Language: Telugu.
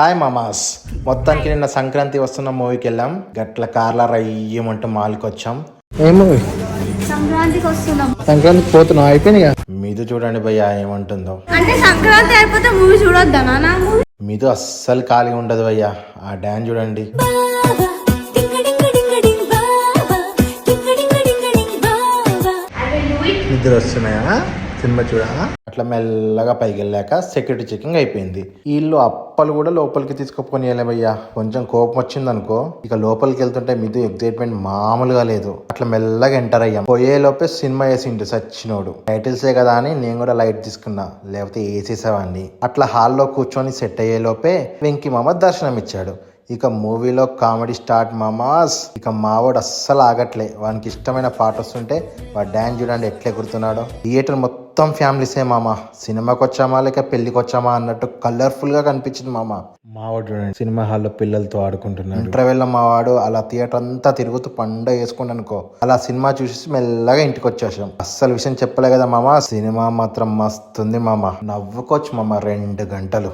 హాయ్ మామాస్. మొత్తానికి నిన్న సంక్రాంతి వస్తున్న మూవీకి వెళ్ళాం. గట్ల కార్ల రయ్యమంటూ మాల్కి వచ్చాం. ఏం మూవీ? సంక్రాంతికి వస్తున్నాం. సంక్రాంతికి పోతున్నాం, అయిపోయింది కదా. మీదు చూడండి భయ్యా ఏమంటుందో. అంటే సంక్రాంతి అయిపోతే మూవీ చూడొద్దా నా మూవీ? మీదు అస్సలు ఖాళీ ఉండదు భయ్యా. ఆ డాన్స్ చూడండి. నిద్ర వస్తున్నాయా సినిమా చూడా? అట్లా మెల్లగా పైకి వెళ్ళాక సెక్యూరిటీ చెకింగ్ అయిపోయింది. వీళ్ళు అప్పలు కూడా లోపలికి తీసుకుపోని భయ్యా. కొంచెం కోపం వచ్చింది అనుకో, ఇక లోపలికి వెళ్తుంటే మీద ఎగ్జైట్మెంట్ మామూలుగా లేదు. అట్లా మెల్లగా ఎంటర్ అయ్యాం. పోయే లోపే సినిమా వేసిండు సచ్చినోడు. టైటిల్సే కదా అని నేను కూడా లైట్ తీసుకున్నా, లేకపోతే వేసేసావాడిని. అట్లా హాల్లో కూర్చొని సెట్ అయ్యే లోపే వెంకీ మామ దర్శనం ఇచ్చాడు. ఇక మూవీలో కామెడీ స్టార్ట్ మామాస్. ఇక మావాడు అస్సలు ఆగట్లే. వానికి ఇష్టమైన పాట వస్తుంటే వాడు డాన్స్ చూడండి ఎట్లా ఎగురుతున్నాడో. థియేటర్ మొత్తం ఫ్యామిలీసే మామ. సినిమాకి వచ్చామా లేక పెళ్లికి వచ్చామా అన్నట్టు కలర్ఫుల్ గా కనిపించింది మామ. మావాడు చూడండి సినిమా హాల్లో పిల్లలతో ఆడుకుంటున్నాడు. ఇంటర్వెల్ మావాడు అలా థియేటర్ అంతా తిరుగుతూ పండుగ వేసుకుని అనుకో. అలా సినిమా చూసి మెల్లగా ఇంటికి వచ్చేసాం. అస్సలు విషయం చెప్పలే కదా మామ, సినిమా మాత్రం మస్తుంది మామ. నవ్వుకోవచ్చు మామ 2 గంటలు.